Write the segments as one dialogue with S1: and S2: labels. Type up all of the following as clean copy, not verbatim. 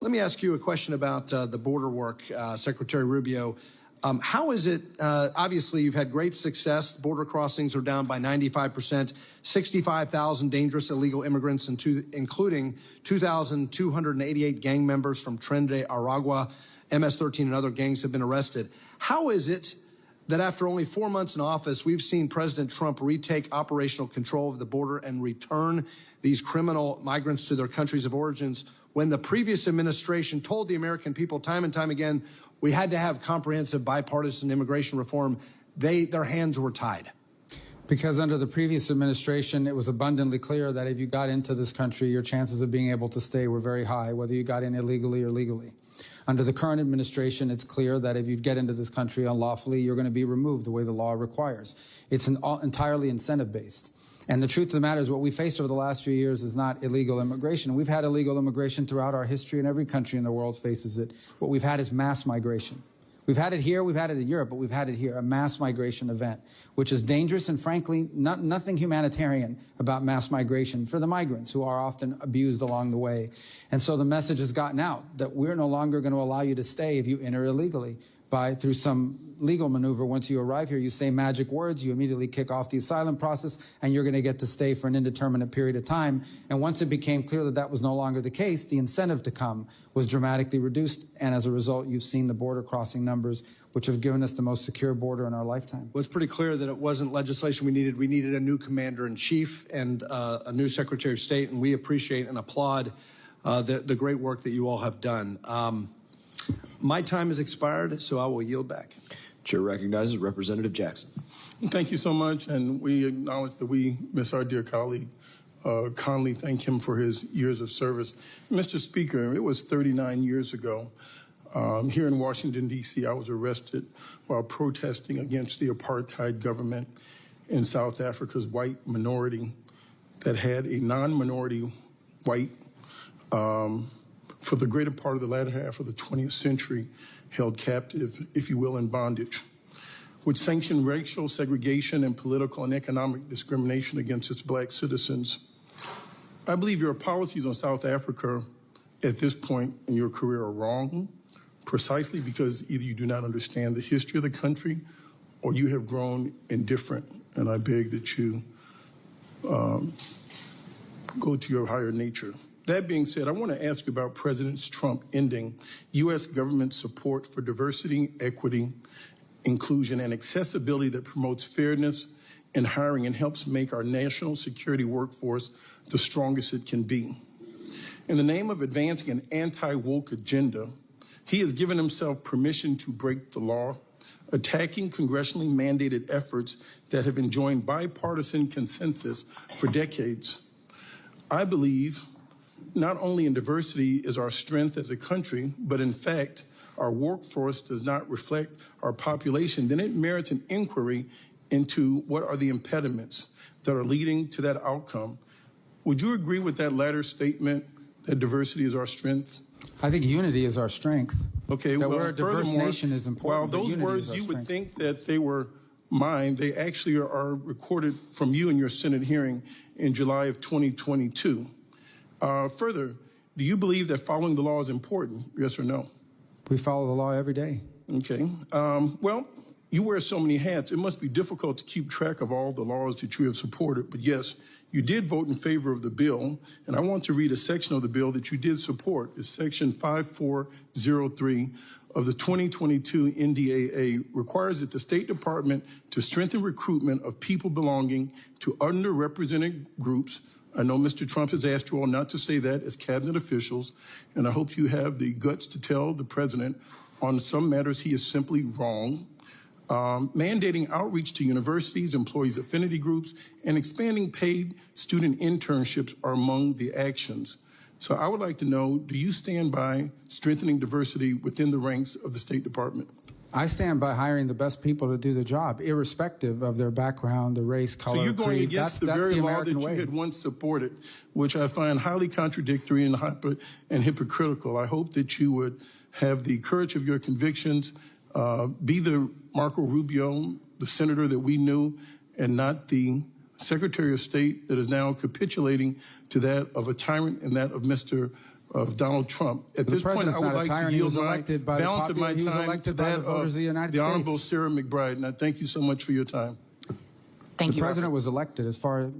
S1: Let me ask you a question about the border work, Secretary Rubio. How is it, obviously you've had great success, border crossings are down by 95%, 65,000 dangerous illegal immigrants, including 2,288 gang members from Tren de Aragua, MS-13 and other gangs have been arrested. How is it that after only 4 months in office, we've seen President Trump retake operational control of the border and return these criminal migrants to their countries of origins when the previous administration told the American people time and time again, we had to have comprehensive bipartisan immigration reform? Their hands were tied.
S2: Because under the previous administration, it was abundantly clear that if you got into this country, your chances of being able to stay were very high, whether you got in illegally or legally. Under the current administration, it's clear that if you get into this country unlawfully, you're going to be removed the way the law requires. It's entirely incentive-based. And the truth of the matter is what we faced over the last few years is not illegal immigration. We've had illegal immigration throughout our history, and every country in the world faces it. What we've had is mass migration. We've had it here, we've had it in Europe, but we've had it here, a mass migration event, which is dangerous and frankly, nothing humanitarian about mass migration for the migrants who are often abused along the way. And so the message has gotten out that we're no longer going to allow you to stay if you enter illegally through some legal maneuver. Once you arrive here, you say magic words, you immediately kick off the asylum process, and you're going to get to stay for an indeterminate period of time. And once it became clear that that was no longer the case, the incentive to come was dramatically reduced. And as a result, you've seen the border crossing numbers, which have given us the most secure border in our lifetime.
S1: Well, it's pretty clear that it wasn't legislation we needed. We needed a new commander-in-chief and a new Secretary of State, and we appreciate and applaud the great work that you all have done. My time has expired, so I will yield back.
S3: Chair recognizes Representative Jackson.
S4: Thank you so much, and we acknowledge that we miss our dear colleague Conley. Thank him for his years of service. Mr. Speaker, it was 39 years ago. Here in Washington, D.C., I was arrested while protesting against the apartheid government in South Africa's white minority that had a non-minority white for the greater part of the latter half of the 20th century, held captive, if you will, in bondage, which sanctioned racial segregation and political and economic discrimination against its black citizens. I believe your policies on South Africa at this point in your career are wrong, precisely because either you do not understand the history of the country or you have grown indifferent, and I beg that you go to your higher nature. That being said, I want to ask you about President Trump ending U.S. government support for diversity, equity, inclusion, and accessibility that promotes fairness in hiring and helps make our national security workforce the strongest it can be. In the name of advancing an anti-woke agenda, he has given himself permission to break the law, attacking congressionally mandated efforts that have enjoyed bipartisan consensus for decades. I believe not only in diversity is our strength as a country, but in fact, our workforce does not reflect our population, then it merits an inquiry into what are the impediments that are leading to that outcome. Would you agree with that latter statement, that diversity is our strength?
S2: I think unity is our strength.
S4: Okay,
S2: that
S4: well,
S2: we're a diverse nation is important.
S4: While those words you would think that they were mine, they actually are recorded from you in your Senate hearing in July of 2022. Further, do you believe that following the law is important, yes or no?
S2: We follow the law every day.
S4: Okay. Well, you wear so many hats, it must be difficult to keep track of all the laws that you have supported. But yes, you did vote in favor of the bill, and I want to read a section of the bill that you did support. It's Section 5403 of the 2022 NDAA requires that the State Department to strengthen recruitment of people belonging to underrepresented groups. I know Mr. Trump has asked you all not to say that as cabinet officials, and I hope you have the guts to tell the president on some matters he is simply wrong. Mandating outreach to universities, employees' affinity groups, and expanding paid student internships are among the actions. So I would like to know, do you stand by strengthening diversity within the ranks of the State Department?
S2: I stand by hiring the best people to do the job, irrespective of their background, the race, color,
S4: so you're going
S2: creed.
S4: against the very law that you had once supported, which I find highly contradictory and hypocritical. I hope that you would have the courage of your convictions, be the Marco Rubio, the senator that we knew, and not the Secretary of State that is now capitulating to that of a tyrant and that of Mr. of Donald Trump. At this point, I would like to yield my balance of my time to that of the Honorable Sarah McBride. And I thank you so much for your time.
S2: Thank you. The president was elected, as far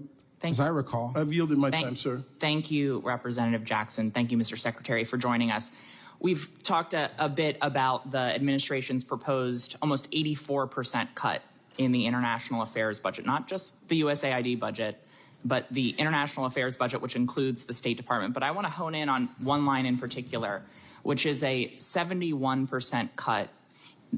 S2: as I recall.
S4: I've yielded my time, sir.
S5: Thank you, Representative Jackson. Thank you, Mr. Secretary, for joining us. We've talked a bit about the administration's proposed almost 84% cut in the international affairs budget, not just the USAID budget, but the international affairs budget, which includes the State Department. But I want to hone in on one line in particular, which is a 71% cut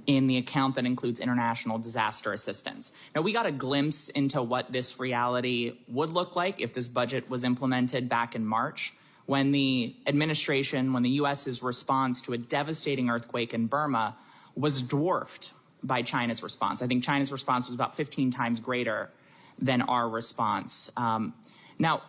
S5: in the account that includes international disaster assistance. Now, we got a glimpse into what this reality would look like if this budget was implemented back in March, when the administration, when the U.S.'s response to a devastating earthquake in Burma was dwarfed by China's response. I think China's response was about 15 times greater than our response. Now,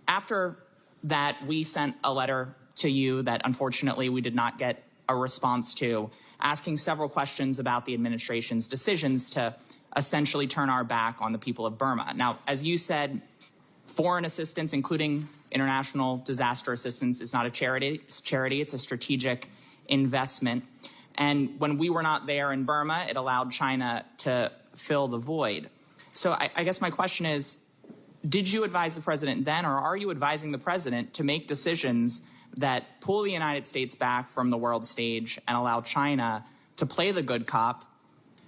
S5: after that, we sent a letter to you that unfortunately we did not get a response to, asking several questions about the administration's decisions to essentially turn our back on the people of Burma. Now, as you said, foreign assistance, including international disaster assistance, is not a charity. It's a strategic investment. And when we were not there in Burma, it allowed China to fill the void. So I guess my question is, did you advise the president then, or are you advising the president to make decisions that pull the United States back from the world stage and allow China to play the good cop,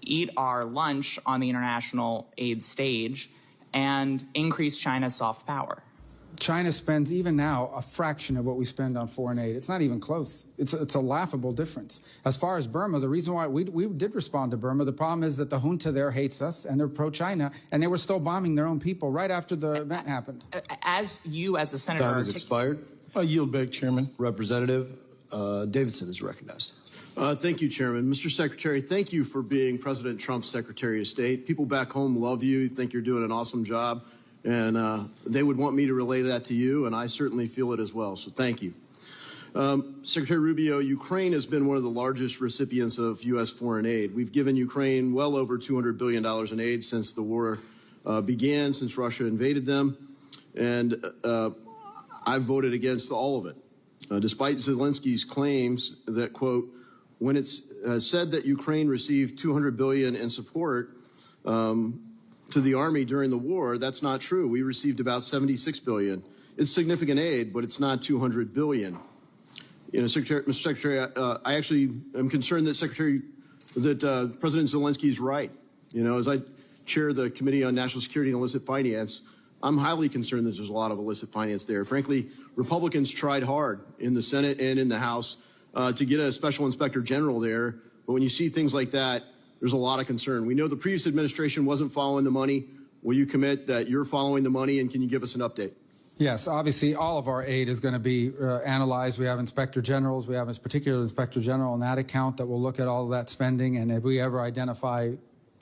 S5: eat our lunch on the international aid stage, and increase China's soft power?
S2: China spends, even now, a fraction of what we spend on foreign aid. It's not even close. It's a laughable difference. As far as Burma, the reason why we did respond to Burma, the problem is that the junta there hates us, and they're pro-China, and they were still bombing their own people right after the event happened.
S5: As you, as a senator...
S3: Time has expired.
S4: I yield back, Chairman.
S3: Representative Davidson is recognized.
S6: Thank you, Chairman. Mr. Secretary, thank you for being President Trump's Secretary of State. People back home love you, think you're doing an awesome job. And they would want me to relay that to you, and I certainly feel it as well, so thank you. Secretary Rubio, Ukraine has been one of the largest recipients of U.S. foreign aid. We've given Ukraine well over $200 billion in aid since the war began, since Russia invaded them, and I've voted against all of it. Despite Zelensky's claims that, quote, when it's said that Ukraine received $200 billion in support, to the Army during the war, that's not true. We received about $76 billion. It's significant aid, but it's not $200 billion. You know, Mr. Secretary, I actually am concerned that President Zelensky is right. You know, as I chair the Committee on National Security and Illicit Finance, I'm highly concerned that there's a lot of illicit finance there. Frankly, Republicans tried hard in the Senate and in the House to get a special inspector general there, but when you see things like that, there's a lot of concern. We know the previous administration wasn't following the money. Will you commit that you're following the money, and can you give us an update?
S2: Yes, obviously all of our aid is going to be analyzed. We have inspector generals. We have a particular inspector general on that account that will look at all of that spending, and if we ever identify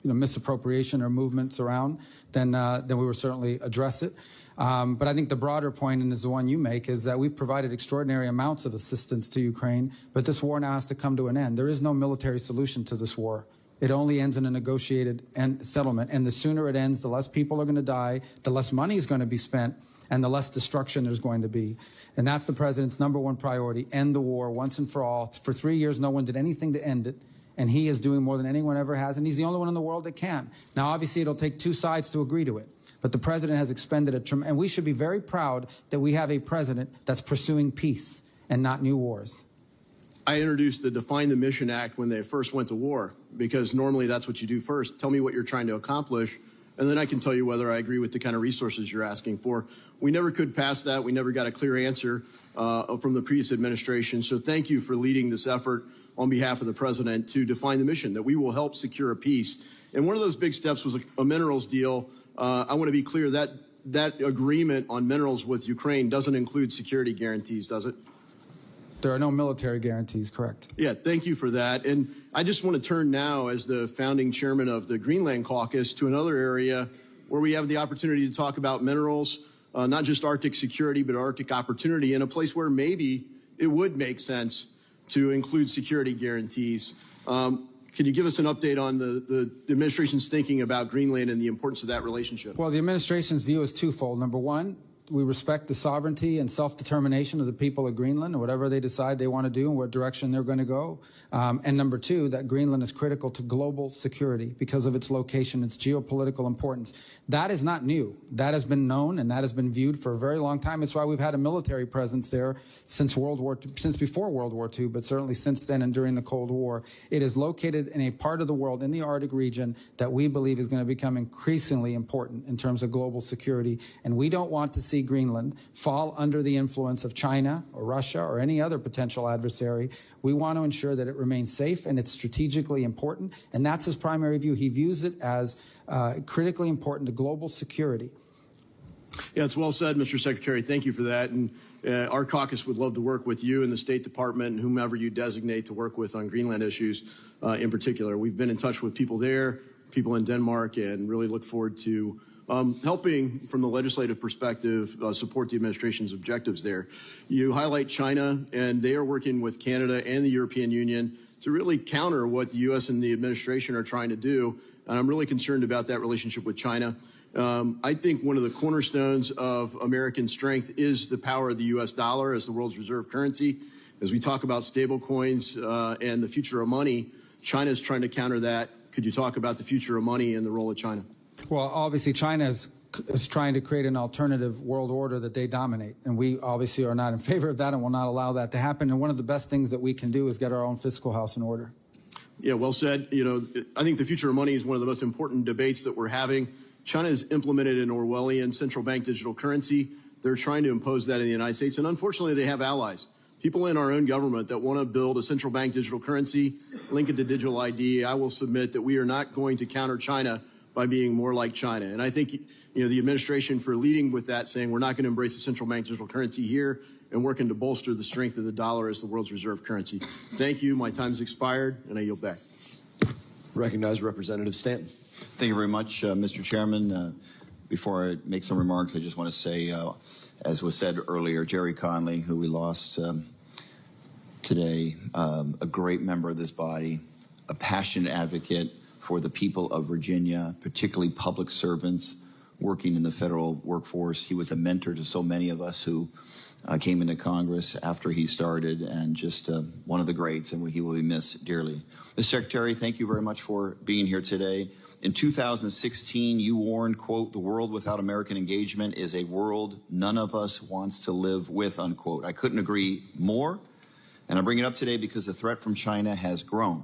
S2: misappropriation or movements around, then we will certainly address it. But I think the broader point, and is the one you make, is that we've provided extraordinary amounts of assistance to Ukraine, but this war now has to come to an end. There is no military solution to this war. It only ends in a negotiated settlement. And the sooner it ends, the less people are going to die, the less money is going to be spent, and the less destruction there's going to be. And that's the president's #1 priority, end the war once and for all. For 3 years, no one did anything to end it. And he is doing more than anyone ever has. And he's the only one in the world that can. Now, obviously, it'll take two sides to agree to it. But the president has expended and we should be very proud that we have a president that's pursuing peace and not new wars.
S6: I introduced the Define the Mission Act when they first went to war, because normally that's what you do first. Tell me what you're trying to accomplish, and then I can tell you whether I agree with the kind of resources you're asking for. We never could pass that. We never got a clear answer from the previous administration. So thank you for leading this effort on behalf of the president to define the mission, that we will help secure a peace. And one of those big steps was a minerals deal. I want to be clear that that agreement on minerals with Ukraine doesn't include security guarantees, does it?
S2: There are no military guarantees, correct?
S6: Yeah, thank you for that. And I just want to turn now, as the founding chairman of the Greenland Caucus, to another area where we have the opportunity to talk about minerals, not just Arctic security, but Arctic opportunity, in a place where maybe it would make sense to include security guarantees. Can you give us an update on the administration's thinking about Greenland and the importance of that relationship?
S2: Well, the administration's view is twofold. Number one, we respect the sovereignty and self-determination of the people of Greenland and whatever they decide they want to do and what direction they're going to go. And number two, that Greenland is critical to global security because of its location, its geopolitical importance. That is not new. That has been known and that has been viewed for a very long time. It's why we've had a military presence there since before World War II, but certainly since then and during the Cold War. It is located in a part of the world in the Arctic region that we believe is going to become increasingly important in terms of global security. And we don't want to see Greenland fall under the influence of China or Russia or any other potential adversary. We want to ensure that it remains safe and it's strategically important. And that's his primary view. He views it as critically important to global security.
S6: Yeah, it's well said, Mr. Secretary. Thank you for that. And our caucus would love to work with you and the State Department and whomever you designate to work with on Greenland issues in particular. We've been in touch with people there, people in Denmark, and really look forward to helping, from the legislative perspective, support the administration's objectives there. You highlight China, and they are working with Canada and the European Union to really counter what the U.S. and the administration are trying to do, and I'm really concerned about that relationship with China. I think one of the cornerstones of American strength is the power of the U.S. dollar as the world's reserve currency. As we talk about stable coins and the future of money, China is trying to counter that. Could you talk about the future of money and the role of China?
S2: Well, obviously, China is trying to create an alternative world order that they dominate. And we obviously are not in favor of that and will not allow that to happen. And one of the best things that we can do is get our own fiscal house in order.
S6: Yeah, well said. You know, I think the future of money is one of the most important debates that we're having. China has implemented an Orwellian central bank digital currency. They're trying to impose that in the United States. And unfortunately, they have allies. People in our own government that want to build a central bank digital currency, link it to digital ID. I will submit that we are not going to counter China by being more like China. And I think, you know, the administration for leading with that, saying we're not going to embrace the central bank digital currency here and working to bolster the strength of the dollar as the world's reserve currency. Thank you. My time's expired, and I yield back.
S3: Recognize Representative Stanton.
S7: Thank you very much, Mr. Chairman. Before I make some remarks, I just want to say, as was said earlier, Jerry Conley, who we lost today, a great member of this body, a passionate advocate for the people of Virginia, particularly public servants working in the federal workforce. He was a mentor to so many of us who came into Congress after he started, and just one of the greats, and he will be missed dearly. Mr. Secretary, thank you very much for being here today. In 2016, you warned, quote, "The world without American engagement is a world none of us wants to live with," unquote. I couldn't agree more, and I bring it up today because the threat from China has grown,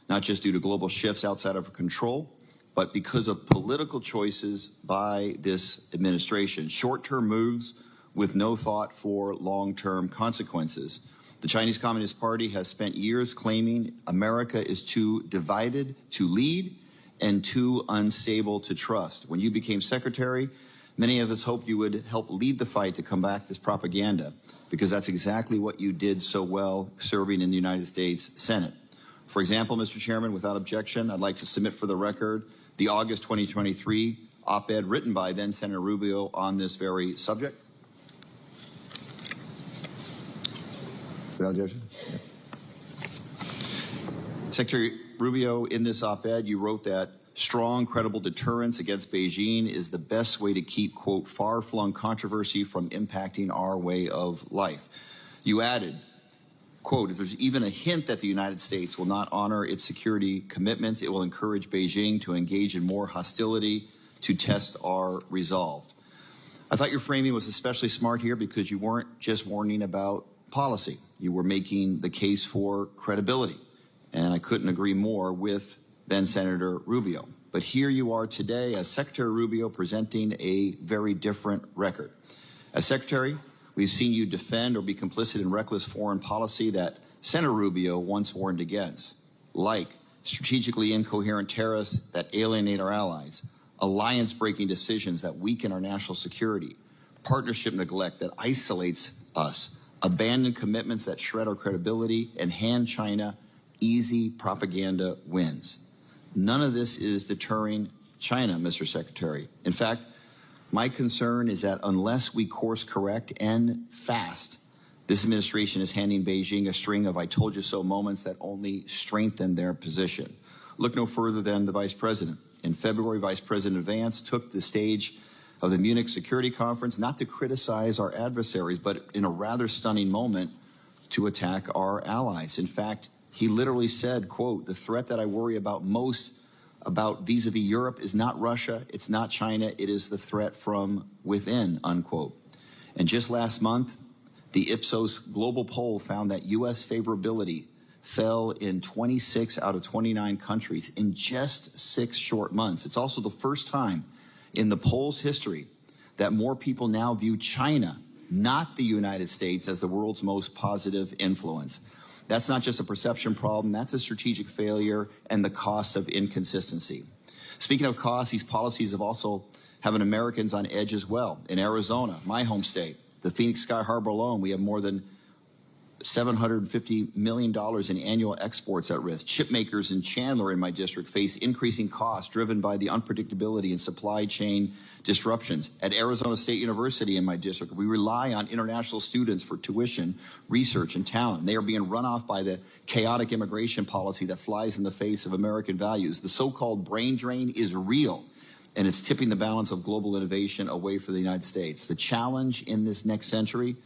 S7: not just due to global shifts outside of our control, but because of political choices by this administration, short-term moves with no thought for long-term consequences. The Chinese Communist Party has spent years claiming America is too divided to lead and too unstable to trust. When you became secretary, many of us hoped you would help lead the fight to combat this propaganda, because that's exactly what you did so well serving in the United States Senate. For example, Mr. Chairman, without objection, I'd like to submit for the record the August 2023 op-ed written by then Senator Rubio on this very subject. Without objection? Yeah. Secretary Rubio, in this op-ed, you wrote that strong, credible deterrence against Beijing is the best way to keep, quote, far-flung controversy from impacting our way of life. You added, quote, "If there's even a hint that the United States will not honor its security commitments, it will encourage Beijing to engage in more hostility to test our resolve." I thought your framing was especially smart here because you weren't just warning about policy. You were making the case for credibility. And I couldn't agree more with then Senator Rubio. But here you are today as Secretary Rubio presenting a very different record. As Secretary, we've seen you defend or be complicit in reckless foreign policy that Senator Rubio once warned against, like strategically incoherent tariffs that alienate our allies, alliance-breaking decisions that weaken our national security, partnership neglect that isolates us, abandoned commitments that shred our credibility, and hand China easy propaganda wins. None of this is deterring China, Mr. Secretary. In fact, my concern is that unless we course correct and fast, this administration is handing Beijing a string of I told you so moments that only strengthen their position. Look no further than the Vice President. In February, Vice President Vance took the stage of the Munich Security Conference, not to criticize our adversaries, but in a rather stunning moment, to attack our allies. In fact, he literally said, quote, "The threat that I worry about most about vis-a-vis Europe is not Russia, it's not China, it is the threat from within," unquote. And just last month, the Ipsos global poll found that U.S. favorability fell in 26 out of 29 countries in just 6 short months. It's also the first time in the poll's history that more people now view China, not the United States, as the world's most positive influence. That's not just a perception problem, that's a strategic failure and the cost of inconsistency. Speaking of costs, these policies have also having Americans on edge as well. In Arizona, my home state, the Phoenix Sky Harbor alone, we have more than $750 million in annual exports at risk. Chip makers in Chandler in my district face increasing costs driven by the unpredictability in supply chain disruptions. At Arizona State University in my district, we rely on international students for tuition, research, and talent. They are being run off by the chaotic immigration policy that flies in the face of American values. The so-called brain drain is real, and it's tipping the balance of global innovation away from the United States. The challenge in this next century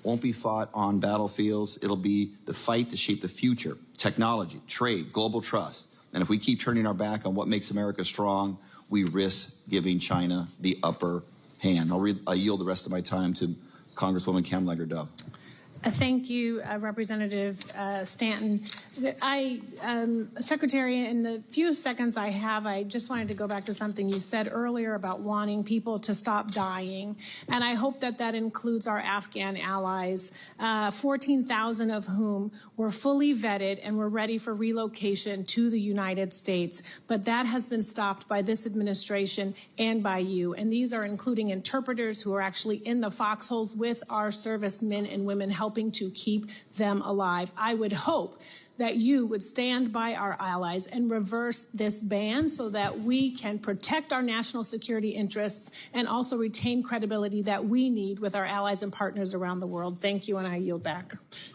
S7: won't be fought on battlefields. It'll be the fight to shape the future, technology, trade, global trust. And if we keep turning our back on what makes America strong, we risk giving China the upper hand. I yield the rest of my time to Congresswoman Kamlager-Dove.
S8: Thank you, Representative Stanton. Secretary, in the few seconds I have, I just wanted to go back to something you said earlier about wanting people to stop dying. And I hope that that includes our Afghan allies, 14,000 of whom were fully vetted and were ready for relocation to the United States. But that has been stopped by this administration and by you. And these are including interpreters who are actually in the foxholes with our servicemen and women helping to keep them alive. I would hope that you would stand by our allies and reverse this ban so that we can protect our national security interests and also retain credibility that we need with our allies and partners around the world. Thank you, and I yield back.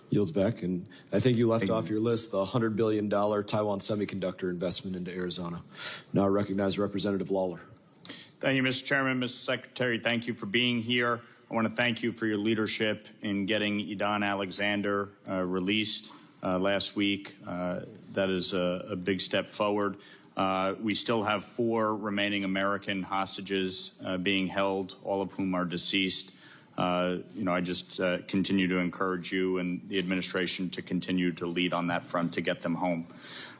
S3: Yields back. And I think you left off your list the $100 billion Taiwan semiconductor investment into Arizona. Now I recognize Representative Lawler.
S9: Thank you, Mr. Chairman. Mr. Secretary, thank you for being here. I want to thank you for your leadership in getting Idan Alexander released last week. That is a big step forward. We still have 4 remaining American hostages being held, all of whom are deceased. I just continue to encourage you and the administration to continue to lead on that front to get them home.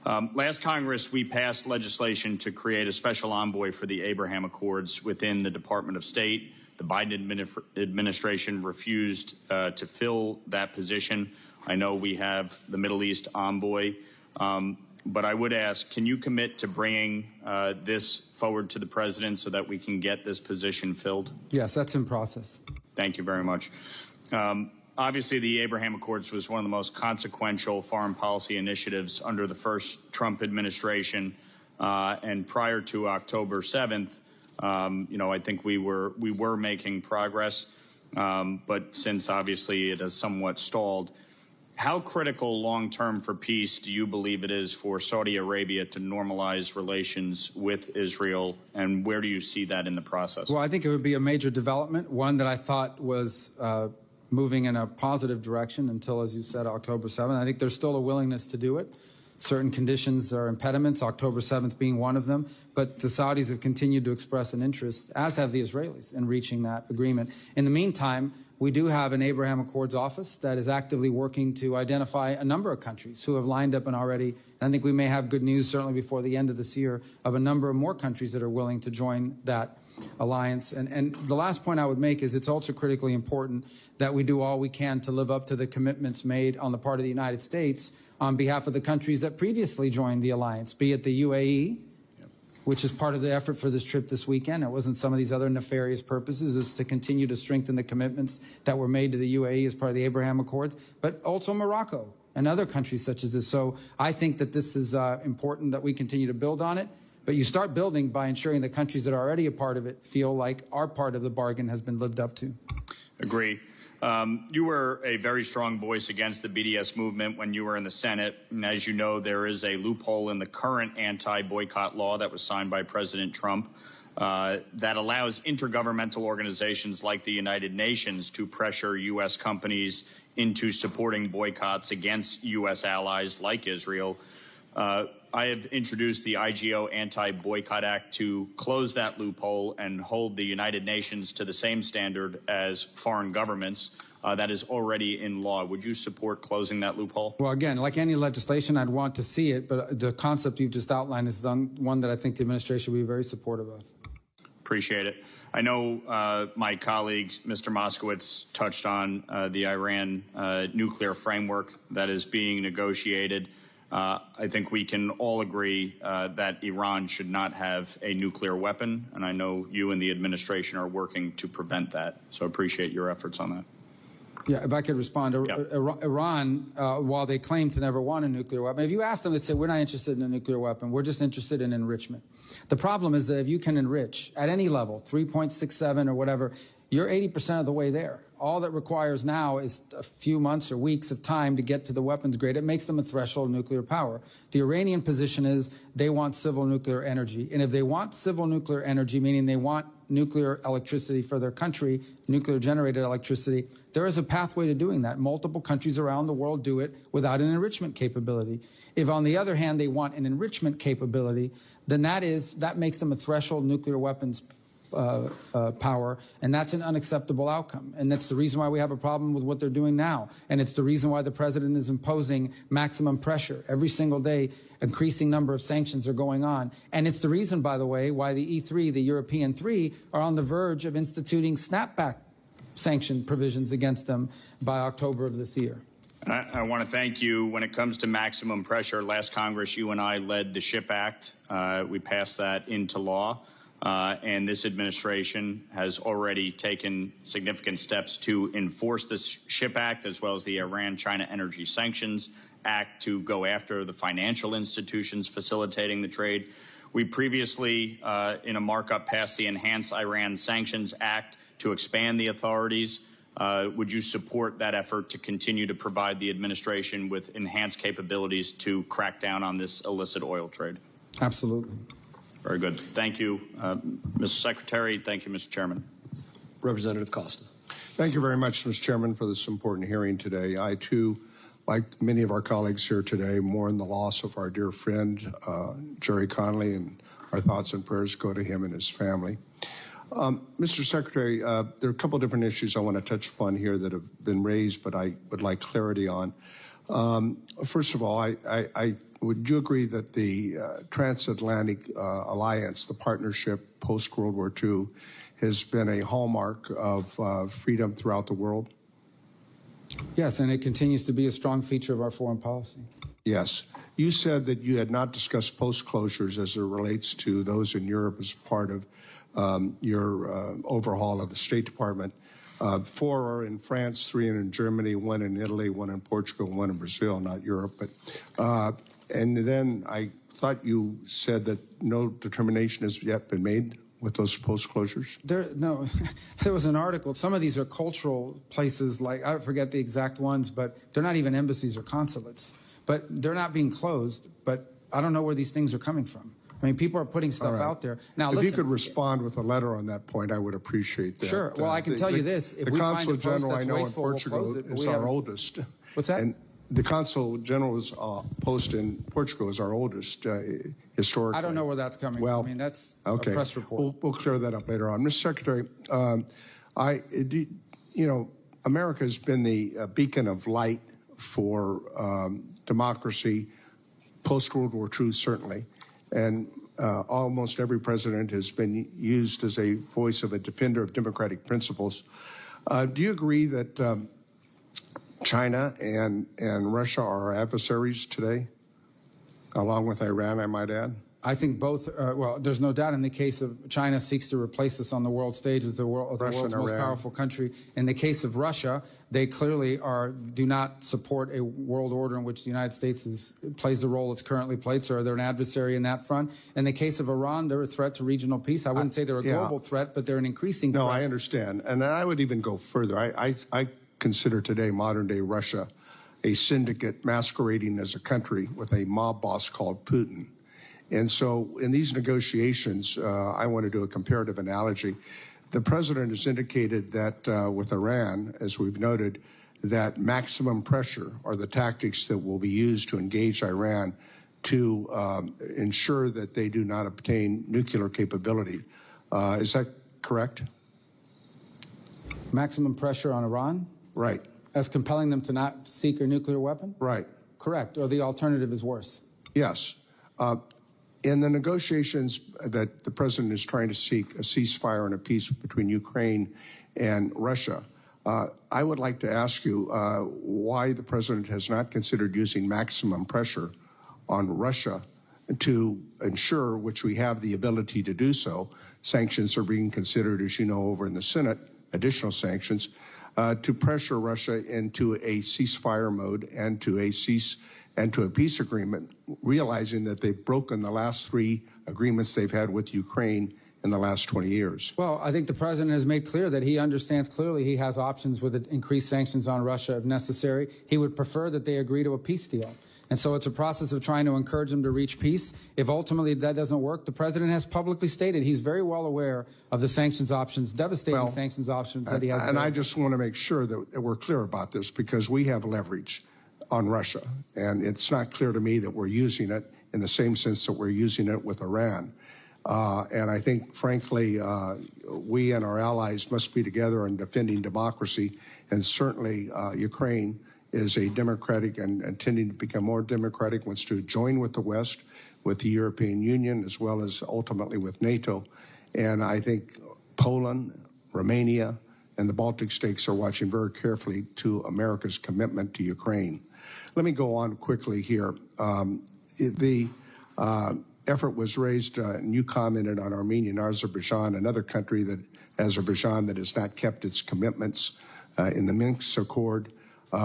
S9: Last Congress, we passed legislation to create a special envoy for the Abraham Accords within the Department of State. The Biden administration refused to fill that position. I know we have the Middle East envoy, but I would ask, can you commit to bringing this forward to the president so that we can get this position filled?
S2: Yes, that's in process.
S9: Thank you very much. Obviously, the Abraham Accords was one of the most consequential foreign policy initiatives under the first Trump administration, and prior to October 7th, I think we were making progress, but since obviously it has somewhat stalled, how critical long-term for peace do you believe it is for Saudi Arabia to normalize relations with Israel, and where do you see that in the process?
S2: Well, I think it would be a major development, one that I thought was moving in a positive direction until, as you said, October 7th. I think there's still a willingness to do it. Certain conditions are impediments, October 7th being one of them. But the Saudis have continued to express an interest, as have the Israelis, in reaching that agreement. In the meantime, we do have an Abraham Accords office that is actively working to identify a number of countries who have lined up and already, and I think we may have good news certainly before the end of this year, of a number of more countries that are willing to join that alliance. And the last point I would make is it's also critically important that we do all we can to live up to the commitments made on the part of the United States on behalf of the countries that previously joined the alliance, be it the UAE, which is part of the effort for this trip this weekend. It wasn't some of these other nefarious purposes. It's to continue to strengthen the commitments that were made to the UAE as part of the Abraham Accords, but also Morocco and other countries such as this. So I think that this is important that we continue to build on it. But you start building by ensuring that countries that are already a part of it feel like our part of the bargain has been lived up to.
S9: Agree. You were a very strong voice against the BDS movement when you were in the Senate. And as you know, there is a loophole in the current anti-boycott law that was signed by President Trump. that allows intergovernmental organizations like the United Nations to pressure U.S. companies into supporting boycotts against U.S. allies like Israel. I have introduced the IGO Anti-Boycott Act to close that loophole and hold the United Nations to the same standard as foreign governments. That is already in law. Would you support closing that loophole?
S2: Well, again, like any legislation, I'd want to see it, but the concept you've just outlined is one that I think the administration will be very supportive of.
S9: Appreciate it. I know my colleague, Mr. Moskowitz, touched on the Iran nuclear framework that is being negotiated. I think we can all agree that Iran should not have a nuclear weapon, and I know you and the administration are working to prevent that. So I appreciate your efforts on that.
S2: Yeah, if I could respond. Iran, while they claim to never want a nuclear weapon, if you ask them, they'd say, we're not interested in a nuclear weapon. We're just interested in enrichment. The problem is that if you can enrich at any level, 3.67 or whatever, you're 80% of the way there. All that requires now is a few months or weeks of time to get to the weapons grade. It makes them a threshold nuclear power. The Iranian position is they want civil nuclear energy. And if they want civil nuclear energy, meaning they want nuclear electricity for their country, nuclear generated electricity, there is a pathway to doing that. Multiple countries around the world do it without an enrichment capability. If, on the other hand, they want an enrichment capability, then that makes them a threshold nuclear weapons power, and that's an unacceptable outcome. And that's the reason why we have a problem with what they're doing now. And it's the reason why the president is imposing maximum pressure. Every single day, increasing number of sanctions are going on. And it's the reason, by the way, why the E3, the European three, are on the verge of instituting snapback sanction provisions against them by October of this year.
S9: I want to thank you. When it comes to maximum pressure, last Congress, you and I led the SHIP Act. We passed that into law. And this administration has already taken significant steps to enforce the SHIP Act, as well as the Iran-China Energy Sanctions Act, to go after the financial institutions facilitating the trade. We previously, in a markup, passed the Enhanced Iran Sanctions Act to expand the authorities. Would you support that effort to continue to provide the administration with enhanced capabilities to crack down on this illicit oil trade?
S2: Absolutely.
S9: Very good. Thank you, Mr. Secretary. Thank you, Mr. Chairman.
S3: Representative Costa.
S10: Thank you very much, Mr. Chairman, for this important hearing today. I, too, like many of our colleagues here today, mourn the loss of our dear friend, Jerry Conley, and our thoughts and prayers go to him and his family. Mr. Secretary, there are a couple of different issues I want to touch upon here that have been raised, but I would like clarity on. First of all, would you agree that the transatlantic alliance, the partnership post-World War II, has been a hallmark of freedom throughout the world?
S2: Yes, and it continues to be a strong feature of our foreign policy.
S10: Yes. You said that you had not discussed post-closures as it relates to those in Europe as part of your overhaul of the State Department. 4 are in France, 3 are in Germany, 1 in Italy, 1 in Portugal, 1 in Brazil, not Europe. But and then I thought you said that no determination has yet been made with those post-closures?
S2: No, there was an article. Some of these are cultural places, like, I forget the exact ones, but they're not even embassies or consulates. But they're not being closed, but I don't know where these things are coming from. I mean, people are putting stuff out there. Now,
S10: if you could respond with a letter on that point, I would appreciate that.
S2: Sure. Well, I can tell you this. If
S10: the
S2: we
S10: Consul
S2: find a post
S10: General
S2: that's
S10: I know in
S2: wasteful, we'll
S10: Portugal
S2: close it,
S10: is our oldest.
S2: What's that?
S10: And the Consul General's post in Portugal is our oldest historically.
S2: I don't know where that's coming from. I mean, that's a press report.
S10: We'll clear that up later on. Mr. Secretary, you know, America has been the beacon of light for democracy, post-World War II, certainly. And almost every president has been used as a voice of a defender of democratic principles. Do you agree that China and Russia are adversaries today, along with Iran, I might add?
S2: I think both, well, there's no doubt in the case of China seeks to replace us on the world stage as the world's most powerful country. In the case of Russia, they clearly do not support a world order in which the United States plays the role it's currently played, so they're an adversary in that front. In the case of Iran, they're a threat to regional peace. I wouldn't say they're a global threat, but they're an increasing threat.
S10: No, I understand. And I would even go further. I consider today modern-day Russia a syndicate masquerading as a country with a mob boss called Putin. And so in these negotiations, I want to do a comparative analogy. The president has indicated that with Iran, as we've noted, that maximum pressure are the tactics that will be used to engage Iran to ensure that they do not obtain nuclear capability. Is that correct?
S2: Maximum pressure on Iran?
S10: Right.
S2: As compelling them to not seek a nuclear weapon?
S10: Right.
S2: Correct. Or the alternative is worse?
S10: Yes. In the negotiations that the president is trying to seek a ceasefire and a peace between Ukraine and Russia, I would like to ask you why the president has not considered using maximum pressure on Russia to ensure, which we have the ability to do so. Sanctions are being considered, as you know, over in the Senate, additional sanctions, to pressure Russia into a ceasefire mode and to a peace agreement, realizing that they've broken the last 3 agreements they've had with Ukraine in the last 20 years.
S2: Well, I think the president has made clear that he understands clearly he has options with increased sanctions on Russia if necessary. He would prefer that they agree to a peace deal. And so it's a process of trying to encourage them to reach peace. If ultimately that doesn't work, the president has publicly stated he's very well aware of the sanctions options, devastating sanctions options that he has.
S10: And I just want to make sure that we're clear about this because we have leverage on Russia. And it's not clear to me that we're using it in the same sense that we're using it with Iran. And I think, frankly, we and our allies must be together in defending democracy. And certainly Ukraine is a democratic and intending to become more democratic, wants to join with the West, with the European Union, as well as ultimately with NATO. And I think Poland, Romania, and the Baltic states are watching very carefully to America's commitment to Ukraine. Let me go on quickly here. The effort was raised, and you commented on Armenia and Azerbaijan, another country that Azerbaijan that has not kept its commitments in the Minsk Accord.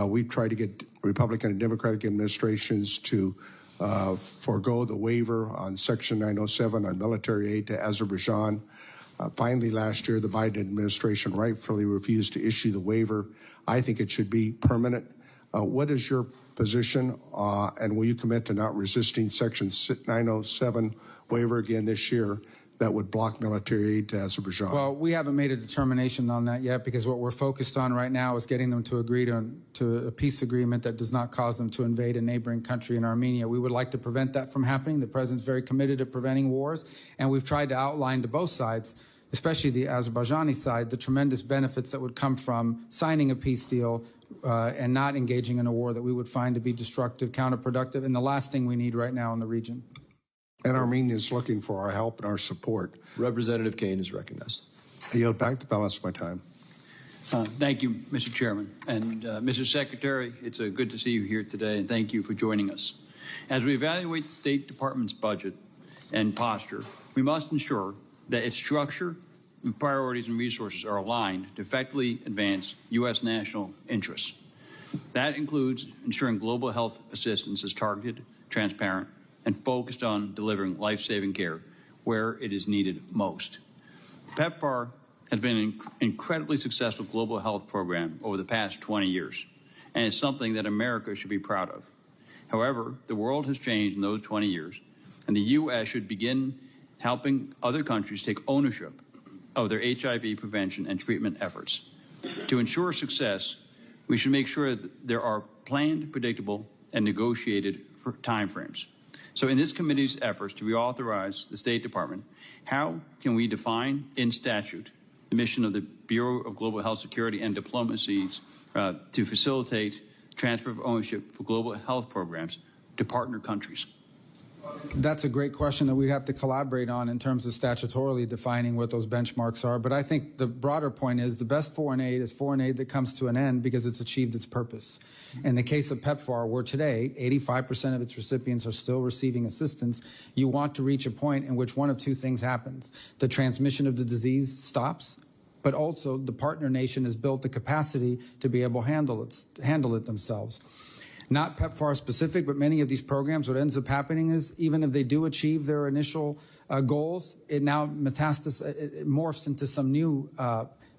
S10: We've tried to get Republican and Democratic administrations to forego the waiver on Section 907 on military aid to Azerbaijan. Finally, last year, the Biden administration rightfully refused to issue the waiver. I think it should be permanent. What is your position, and will you commit to not resisting Section 907 waiver again this year that would block military aid to Azerbaijan?
S2: Well, we haven't made a determination on that yet because what we're focused on right now is getting them to agree to a peace agreement that does not cause them to invade a neighboring country in Armenia. We would like to prevent that from happening. The president's very committed to preventing wars, and we've tried to outline to both sides, especially the Azerbaijani side, the tremendous benefits that would come from signing a peace deal and not engaging in a war that we would find to be destructive, counterproductive, and the last thing we need right now in the region.
S10: And Armenia is looking for our help and our support.
S3: Representative Kane is recognized.
S10: I yield back the balance of my time.
S11: Thank you, Mr. Chairman. And Mr. Secretary, it's good to see you here today, and thank you for joining us. As we evaluate the State Department's budget and posture, we must ensure that its structure, priorities, and resources are aligned to effectively advance U.S. national interests. That includes ensuring global health assistance is targeted, transparent, and focused on delivering life-saving care where it is needed most. PEPFAR has been an incredibly successful global health program over the past 20 years, and it's something that America should be proud of. However, the world has changed in those 20 years, and the U.S. should begin helping other countries take ownership of their HIV prevention and treatment efforts. To ensure success, we should make sure that there are planned, predictable, and negotiated timeframes. So in this committee's efforts to reauthorize the State Department, how can we define in statute the mission of the Bureau of Global Health Security and Diplomacies to facilitate transfer of ownership for global health programs to partner countries?
S2: That's a great question that we'd have to collaborate on in terms of statutorily defining what those benchmarks are. But I think the broader point is the best foreign aid is foreign aid that comes to an end because it's achieved its purpose. In the case of PEPFAR, where today 85% of its recipients are still receiving assistance, you want to reach a point in which one of two things happens. The transmission of the disease stops, but also the partner nation has built the capacity to be able to handle it themselves. Not PEPFAR specific, but many of these programs, what ends up happening is even if they do achieve their initial goals, it now it morphs into some new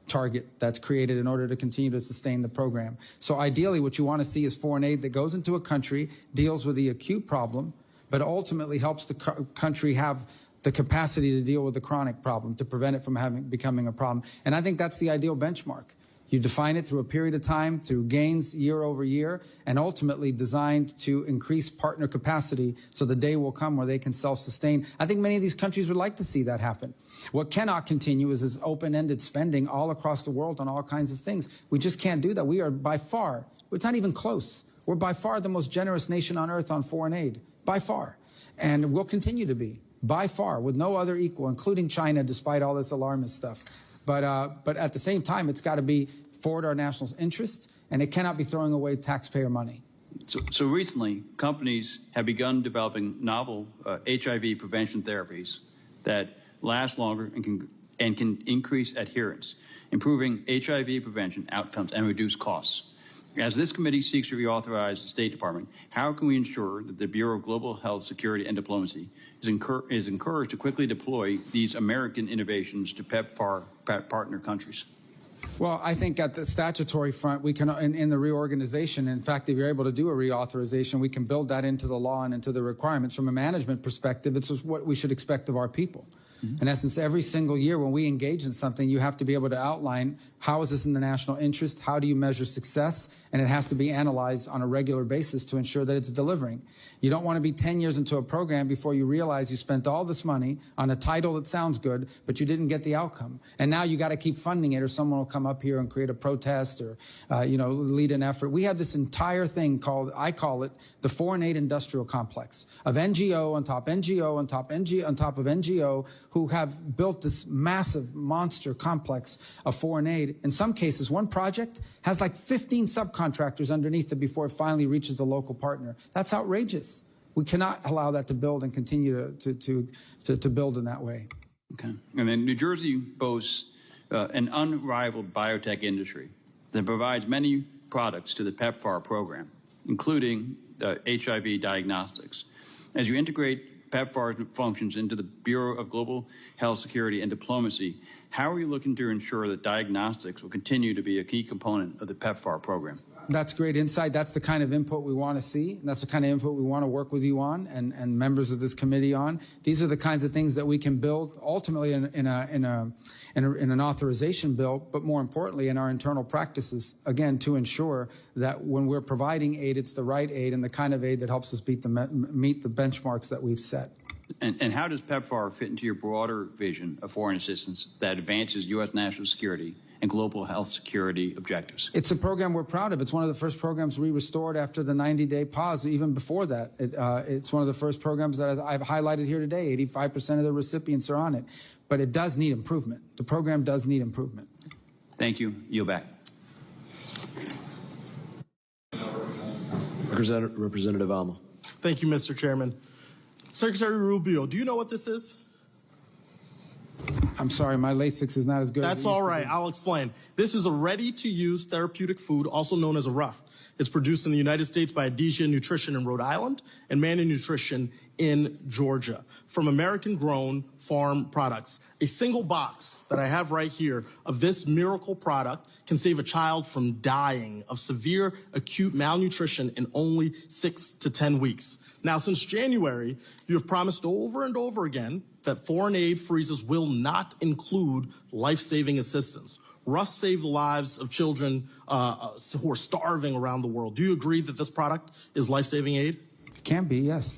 S2: target that's created in order to continue to sustain the program. So ideally, what you want to see is foreign aid that goes into a country, deals with the acute problem, but ultimately helps the country have the capacity to deal with the chronic problem, to prevent it from becoming a problem. And I think that's the ideal benchmark. You define it through a period of time, through gains year over year, and ultimately designed to increase partner capacity so the day will come where they can self-sustain. I think many of these countries would like to see that happen. What cannot continue is this open-ended spending all across the world on all kinds of things. We just can't do that. We are by far, it's not even close. We're by far the most generous nation on earth on foreign aid, by far. And we'll continue to be, by far, with no other equal, including China, despite all this alarmist stuff. But at the same time, it's got to be forward our national interest, and it cannot be throwing away taxpayer money.
S11: So recently, companies have begun developing novel HIV prevention therapies that last longer and can increase adherence, improving HIV prevention outcomes and reduce costs. As this committee seeks to reauthorize the State Department, how can we ensure that the Bureau of Global Health Security and Diplomacy is encouraged to quickly deploy these American innovations to PEPFAR partner countries?
S2: Well, I think at the statutory front, we can, in the reorganization, in fact, if you're able to do a reauthorization, we can build that into the law and into the requirements. From a management perspective, it's what we should expect of our people. In essence, every single year when we engage in something, you have to be able to outline how is this in the national interest, how do you measure success, and it has to be analyzed on a regular basis to ensure that it's delivering. You don't want to be 10 years into a program before you realize you spent all this money on a title that sounds good, but you didn't get the outcome. And now you got to keep funding it, or someone will come up here and create a protest or lead an effort. We have this entire thing called, I call it, the foreign aid industrial complex of NGO on top NGO on top NGO on top of NGO, who have built this massive monster complex of foreign aid. In some cases, one project has like 15 subcontractors underneath it before it finally reaches a local partner. That's outrageous. We cannot allow that to build and continue to build in that way.
S11: Okay. And then New Jersey boasts an unrivaled biotech industry that provides many products to the PEPFAR program, including HIV diagnostics. As you integrate PEPFAR's functions into the Bureau of Global Health Security and Diplomacy, how are you looking to ensure that diagnostics will continue to be a key component of the PEPFAR program?
S2: That's great insight. That's the kind of input we want to see. And that's the kind of input we want to work with you on and members of this committee on. These are the kinds of things that we can build ultimately in an authorization bill, but more importantly in our internal practices, again, to ensure that when we're providing aid, it's the right aid and the kind of aid that helps us meet the benchmarks that we've set.
S11: And how does PEPFAR fit into your broader vision of foreign assistance that advances U.S. national security and global health security objectives? It's
S2: a program we're proud of. It's one of the first programs we restored after the 90-day pause. Even before that, it's one of the first programs that I've highlighted here today. 85% of the recipients are on it. But it does need improvement. The program does need improvement.
S11: Thank you. Yield back.
S3: Representative Alma.
S12: Thank you, Mr. Chairman. Secretary Rubio, do you know what this is?
S2: I'm sorry, my LASIX is not as good.
S12: That's all right. I'll explain. This is a ready-to-use therapeutic food, also known as a RUF. It's produced in the United States by Adesia Nutrition in Rhode Island and Manna Nutrition in Georgia from American-grown farm products. A single box that I have right here of this miracle product can save a child from dying of severe acute malnutrition in only 6 to 10 weeks. Now, since January, you have promised over and over again that foreign aid freezes will not include life-saving assistance. RUF save the lives of children who are starving around the world. Do you agree that this product is life-saving aid?
S2: It can be, yes.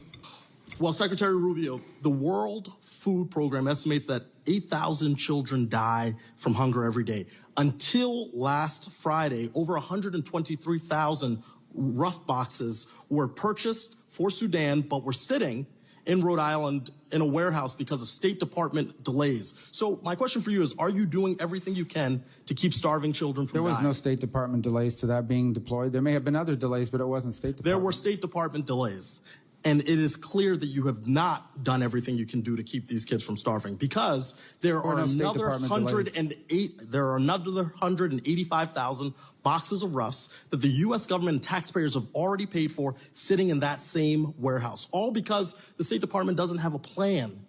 S12: Well, Secretary Rubio, the World Food Program estimates that 8,000 children die from hunger every day. Until last Friday, over 123,000 RUF boxes were purchased for Sudan, but were sitting in Rhode Island in a warehouse because of State Department delays. So my question for you is, are you doing everything you can to keep starving children from dying?
S2: There was no State Department delays to that being deployed. There may have been other delays, but it wasn't State Department.
S12: There were State Department delays. And it is clear that you have not done everything you can do to keep these kids from starving, because there are another 185,000 boxes of RUFs that the U.S. government and taxpayers have already paid for sitting in that same warehouse, all because the State Department doesn't have a plan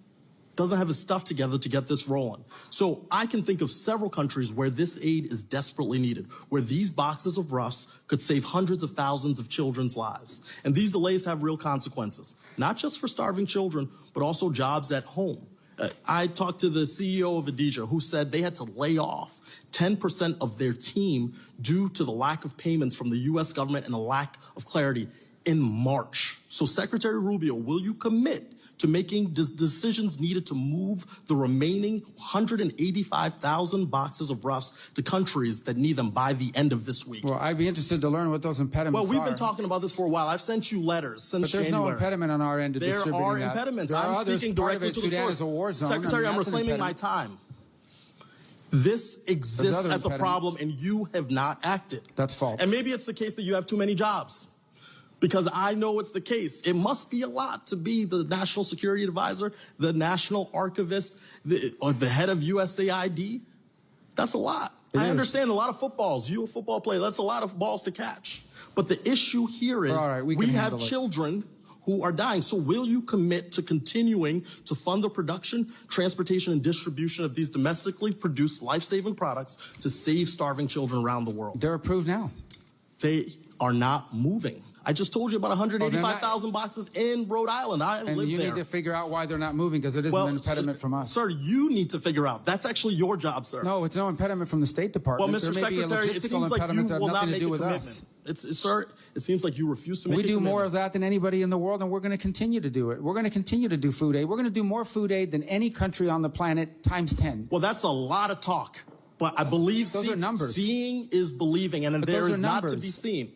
S12: doesn't have his stuff together to get this rolling. So I can think of several countries where this aid is desperately needed, where these boxes of roughs could save hundreds of thousands of children's lives. And these delays have real consequences, not just for starving children, but also jobs at home. I talked to the CEO of Adija, who said they had to lay off 10% of their team due to the lack of payments from the U.S. government and a lack of clarity in March. So Secretary Rubio, will you commit to making decisions needed to move the remaining 185,000 boxes of roughs to countries that need them by the end of this week?
S2: Well, I'd be interested to learn what those impediments are.
S12: Well, we've been talking about this for a while. I've sent you letters since
S2: January. But there's no impediment on our end to distributing that.
S12: There are impediments. I'm speaking directly to the
S2: Sudan
S12: source.
S2: is a war zone.
S12: Secretary, I'm reclaiming my time. This exists as a problem, and you have not acted.
S2: That's false.
S12: And maybe it's the case that you have too many jobs. Because I know it's the case. It must be a lot to be the National Security Advisor, the National Archivist, or the head of USAID. That's a lot. I understand a lot of footballs. You a football player, that's a lot of balls to catch. But the issue here is we have children who are dying. So will you commit to continuing to fund the production, transportation, and distribution of these domestically produced life-saving products to save starving children around the world?
S2: They're approved now.
S12: They are not moving. I just told you about 185,000 boxes in Rhode Island. I live there.
S2: And you need to figure out why they're not moving, because it isn't an impediment from us.
S12: Sir, you need to figure out. That's actually your job, sir.
S2: No, it's no impediment from the State Department.
S12: Well, Mr. Secretary, it seems like you will not make a commitment. Sir, it seems like you refuse to make a commitment.
S2: We do more of that than anybody in the world, and we're going to continue to do it. We're going to continue to do food aid. We're going to do more food aid than any country on the planet times 10.
S12: Well, that's a lot of talk. But I believe
S2: those are numbers.
S12: Seeing is believing, and there is not to be seen.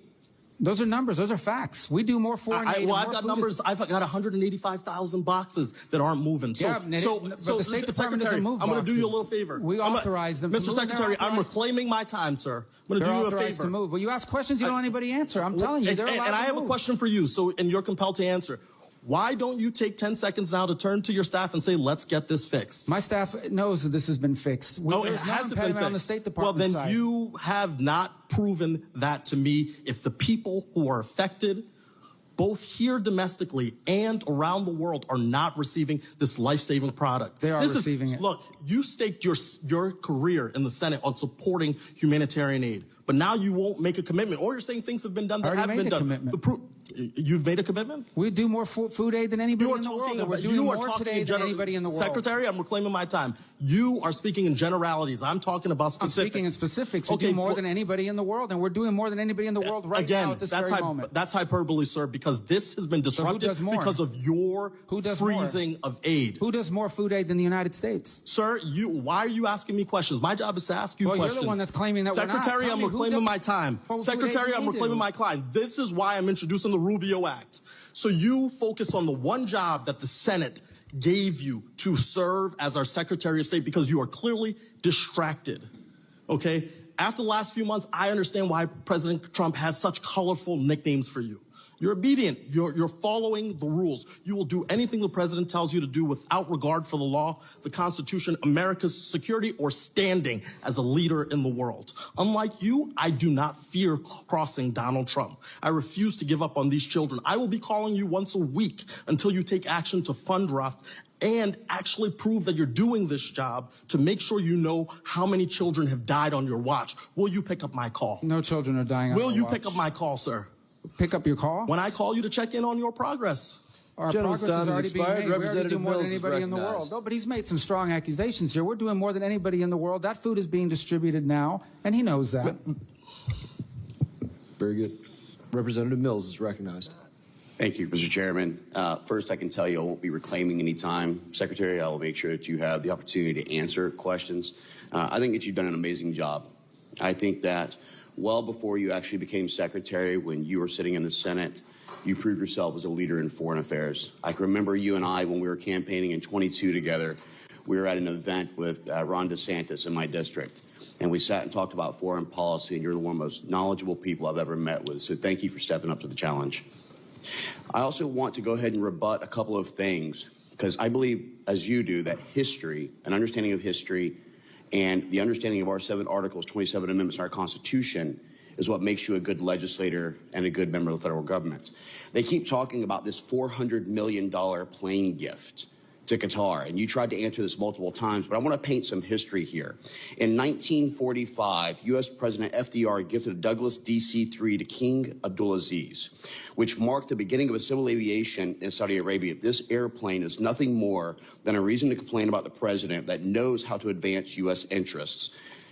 S2: Those are numbers. Those are facts. We do more foreign aid.
S12: Well, I've got numbers. I've got 185,000 boxes that aren't moving. So,
S2: but the State Department doesn't move
S12: I'm going to do you a little favor.
S2: We authorize them.
S12: Mr. Secretary, I'm reclaiming my time, sir. I'm going to do you a favor.
S2: To move. Well, you ask questions you don't want anybody answer. I'm telling you, they're allowed to move.
S12: And I have a question for you, and you're compelled to answer. Why don't you take 10 seconds now to turn to your staff and say, let's get this fixed?
S2: My staff knows that this has been fixed.
S12: No, it hasn't been fixed.
S2: On the State Department
S12: side. You have not proven that to me. If the people who are affected, both here domestically and around the world, are not receiving this life-saving product.
S2: They are receiving it.
S12: Look, you staked your career in the Senate on supporting humanitarian aid. But now you won't make a commitment, or you're saying things have been done that haven't been done.
S2: Commitment.
S12: You've made a commitment?
S2: We do more food aid than anybody in the world. We're doing more today than anybody in the world.
S12: Secretary, I'm reclaiming my time. You are speaking in generalities. I'm talking about specifics.
S2: I'm speaking in specifics. We do more than anybody in the world, and we're doing more than anybody in the world right now at this very moment.
S12: That's hyperbole, sir, because this has been disrupted because of your freezing of aid.
S2: Who does more food aid than the United States?
S12: Sir, why are you asking me questions? My job is to ask you questions.
S2: Well, you're the one that's claiming that
S12: Secretary, I'm reclaiming my time. Secretary, I'm reclaiming my time. This is why I'm introducing the Rubio Act. So you focus on the one job that the Senate gave you to serve as our Secretary of State, because you are clearly distracted, okay? After the last few months, I understand why President Trump has such colorful nicknames for you. You're obedient. You're following the rules. You will do anything the president tells you to do without regard for the law, the Constitution, America's security, or standing as a leader in the world. Unlike you, I do not fear crossing Donald Trump. I refuse to give up on these children. I will be calling you once a week until you take action to fund RUF and actually prove that you're doing this job to make sure you know how many children have died on your watch. Will you pick up my call?
S2: No children are dying on your watch.
S12: Will you pick up my call, sir?
S2: Pick up your call?
S12: When I call you to check in on your progress.
S2: Our progress is already being made. We already do more than anybody in the world. No, but he's made some strong accusations here. We're doing more than anybody in the world. That food is being distributed now, and he knows that.
S3: Very good. Representative Mills is recognized.
S13: Thank you, Mr. Chairman. First, I can tell you I won't be reclaiming any time. Secretary, I will make sure that you have the opportunity to answer questions. I think that you've done an amazing job. I think that well before you actually became secretary, when you were sitting in the Senate, you proved yourself as a leader in foreign affairs. I can remember you and I, when we were campaigning in 22 together, we were at an event with Ron DeSantis in my district, and we sat and talked about foreign policy, and you're one of the most knowledgeable people I've ever met with, so thank you for stepping up to the challenge. I also want to go ahead and rebut a couple of things, because I believe, as you do, that history, an understanding of history, and the understanding of our 7 articles, 27 amendments in our Constitution is what makes you a good legislator and a good member of the federal government. They keep talking about this $400 million plane gift to Qatar, and you tried to answer this multiple times, but I want to paint some history here. In 1945, U.S. President FDR gifted a Douglas DC-3 to King Abdulaziz, which marked the beginning of civil aviation in Saudi Arabia. This airplane is nothing more than a reason to complain about the president that knows how to advance U.S. interests.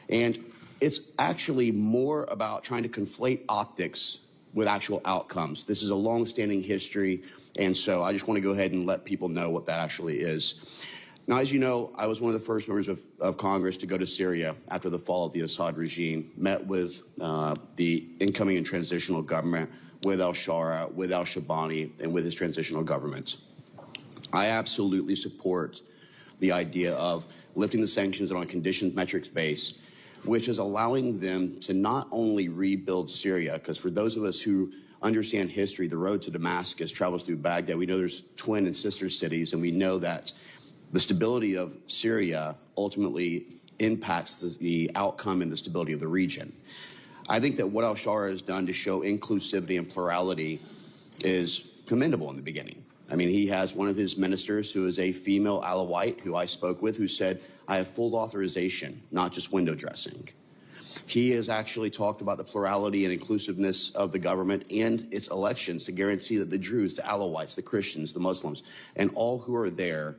S13: And it's actually more about trying to conflate optics with actual outcomes. This is a long-standing history, and so I just want to go ahead and let people know what that actually is. Now, as you know, I was one of the first members of Congress to go to Syria after the fall of the Assad regime, met with the incoming and transitional government, with al-Shara, with al-Shabani, and with his transitional government. I absolutely support the idea of lifting the sanctions on a conditions metrics base, which is allowing them to not only rebuild Syria, because for those of us who understand history, the road to Damascus travels through Baghdad. We know there's twin and sister cities, and we know that the stability of Syria ultimately impacts the outcome and the stability of the region. I think that what al-Shara has done to show inclusivity and plurality is commendable in the beginning. I mean, he has one of his ministers who is a female Alawite who I spoke with who said, I have full authorization, not just window dressing. He has actually talked about the plurality and inclusiveness of the government and its elections to guarantee that the Druze, the Alawites, the Christians, the Muslims, and all who are there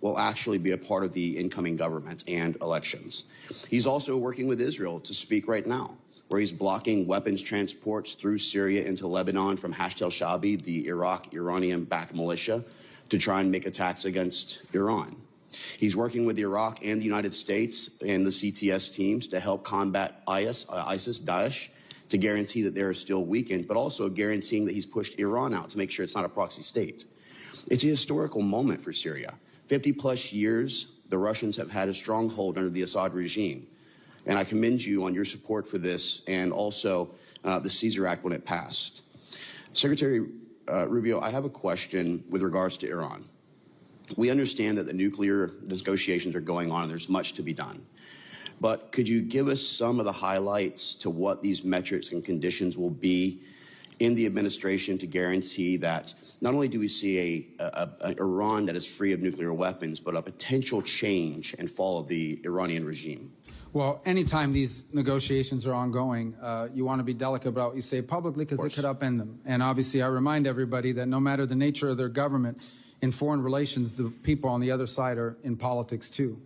S13: will actually be a part of the incoming government and elections. He's also working with Israel to speak right now, where he's blocking weapons transports through Syria into Lebanon from Hashd al-Shaabi, the Iranian-backed militia, to try and make attacks against Iran. He's working with Iraq and the United States and the CTS teams to help combat ISIS, Daesh, to guarantee that they're still weakened, but also guaranteeing that he's pushed Iran out to make sure it's not a proxy state. It's a historical moment for Syria. 50-plus years, the Russians have had a stronghold under the Assad regime. And I commend you on your support for this and also the Caesar Act when it passed. Secretary Rubio, I have a question with regards to Iran. We understand that the nuclear negotiations are going on and there's much to be done. But could you give us some of the highlights to what these metrics and conditions will be in the administration to guarantee that not only do we see a Iran that is free of nuclear weapons, but a potential change and fall of the Iranian regime?
S2: Well, anytime these negotiations are ongoing, you want to be delicate about what you say publicly because it could upend them. And obviously, I remind everybody that no matter the nature of their government, in foreign relations, the people on the other side are in politics too.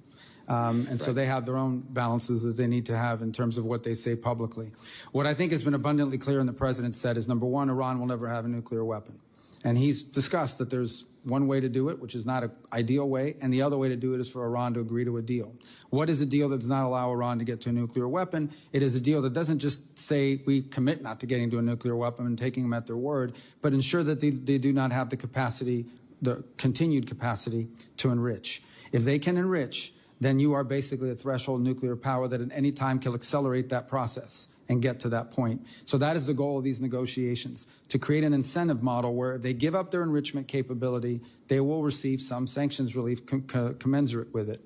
S2: So they have their own balances that they need to have in terms of what they say publicly. What I think has been abundantly clear and the president said is, number one, Iran will never have a nuclear weapon. And he's discussed that there's one way to do it, which is not an ideal way, and the other way to do it is for Iran to agree to a deal. What is a deal that does not allow Iran to get to a nuclear weapon? It is a deal that doesn't just say we commit not to getting to a nuclear weapon and taking them at their word, but ensure that they do not have the capacity, the continued capacity to enrich. If they can enrich, then you are basically a threshold nuclear power that at any time can accelerate that process and get to that point. So that is the goal of these negotiations, to create an incentive model where if they give up their enrichment capability, they will receive some sanctions relief commensurate with it.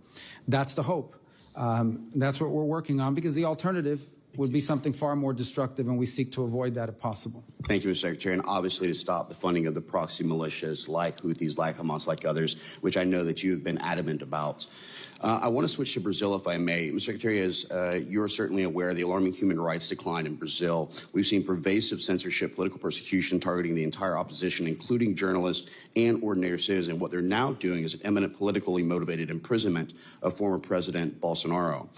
S2: That's the hope. That's what we're working on, because the alternative would be something far more destructive, and we seek to avoid that if possible.
S13: Thank you, Mr. Secretary. And obviously to stop the funding of the proxy militias like Houthis, like Hamas, like others, which I know that you've been adamant about. I want to switch to Brazil, if I may. Mr. Secretary, as you're certainly aware, the alarming human rights decline in Brazil. We've seen pervasive censorship, political persecution targeting the entire opposition, including journalists and ordinary citizens. What they're now doing is an imminent politically motivated imprisonment of former President Bolsonaro.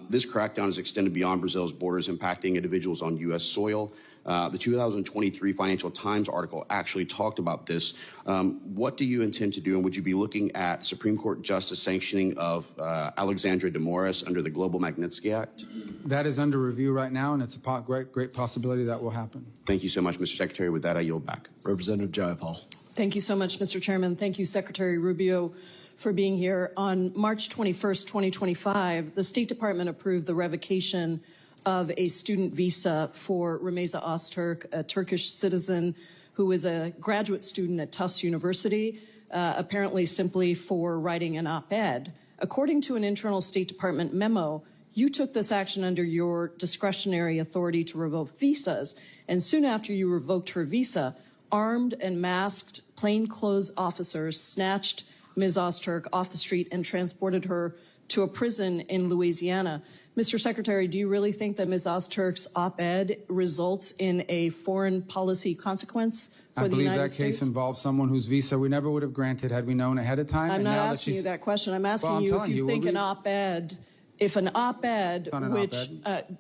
S13: This crackdown is extended beyond Brazil's borders, impacting individuals on U.S. soil. The 2023 Financial Times article actually talked about this. What do you intend to do, and would you be looking at Supreme Court justice sanctioning of Alexandre de Moraes under the Global Magnitsky Act?
S2: That is under review right now, and it's a great possibility that will happen.
S13: Thank you so much, Mr. Secretary. With that, I yield back.
S3: Representative Jayapal.
S14: Thank you so much, Mr. Chairman. Thank you, Secretary Rubio, for being here. On March 21st, 2025, the State Department approved the revocation of a student visa for Rumeysa Öztürk, a Turkish citizen who is a graduate student at Tufts University, apparently simply for writing an op-ed. According to an internal State Department memo, you took this action under your discretionary authority to revoke visas, and soon after you revoked her visa, armed and masked plainclothes officers snatched Ms. Ozturk off the street and transported her to a prison in Louisiana. Mr. Secretary, do you really think that Ms. Ozturk's op-ed results in a foreign policy consequence for the United States?
S2: I believe that case involves someone whose visa we never would have granted had we known ahead of time.
S14: I'm not asking you that question. I'm asking you if you think an op-ed,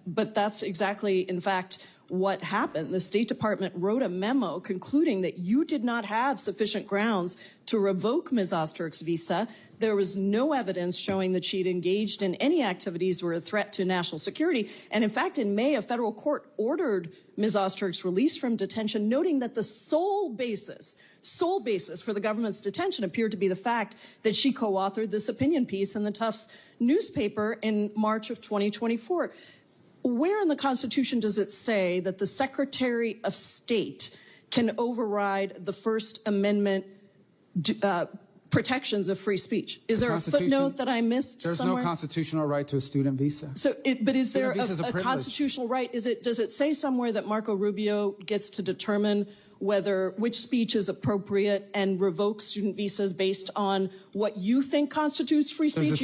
S14: but that's exactly, in fact, what happened. The State Department wrote a memo concluding that you did not have sufficient grounds to revoke Ms. Ozturk's visa. There was no evidence showing that she'd engaged in any activities or a threat to national security. And in fact, in May, a federal court ordered Ms. Ozturk's release from detention, noting that the sole basis for the government's detention appeared to be the fact that she co-authored this opinion piece in the Tufts newspaper in March of 2024. Where in the Constitution does it say that the Secretary of State can override the First Amendment protections of free speech? Is there a footnote that I missed somewhere?
S2: There's no constitutional right to a student visa.
S14: But is there a constitutional right? Does it say somewhere that Marco Rubio gets to determine which speech is appropriate and revoke student visas based on what you think constitutes free speech?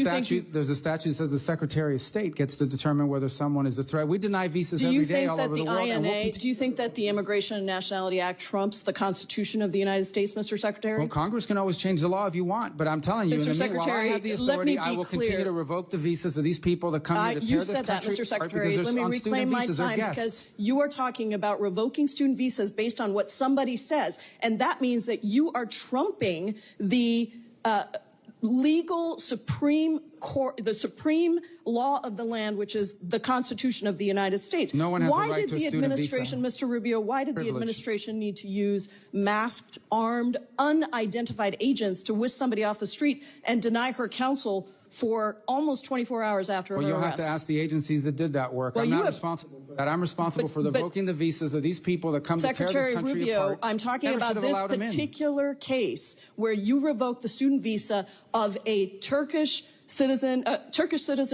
S2: There's a statute that says the Secretary of State gets to determine whether someone is a threat. We deny visas every day all over the world.
S14: Do you think that the Immigration and Nationality Act trumps the Constitution of the United States, Mr. Secretary?
S2: Well, Congress can always change the law if you want, but I'm telling you,
S14: Mr.
S2: while I have the authority, I will continue to revoke the visas of these people that come here to tear this country apart.
S14: You said that, Mr. Secretary. Let me reclaim my time because you are talking about revoking student visas based on what somebody says. And that means that you are trumping the legal supreme court, the supreme law of the land, which is the Constitution of the United States.
S2: No one has a right to a student visa.
S14: Mr. Rubio, why did the administration need to use masked, armed, unidentified agents to whisk somebody off the street and deny her counsel for almost 24 hours after her arrest?
S2: Well, you'll have to ask the agencies that did that work. I'm not responsible for that. I'm responsible for revoking the visas of these people that come to tear this country apart.
S14: Secretary Rubio, I'm talking about this particular case where you revoked the student visa of a Turkish citizen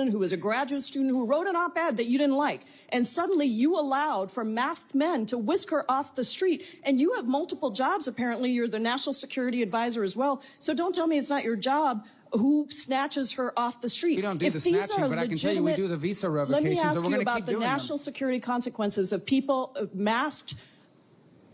S14: who was a graduate student who wrote an op-ed that you didn't like. And suddenly you allowed for masked men to whisk her off the street. And you have multiple jobs, apparently. You're the national security advisor as well. So don't tell me it's not your job. Who snatches her off the street?
S2: We don't do the snatching, but I can tell you we do the visa revocations.
S14: Let me ask
S2: you
S14: about the national security consequences of people, masked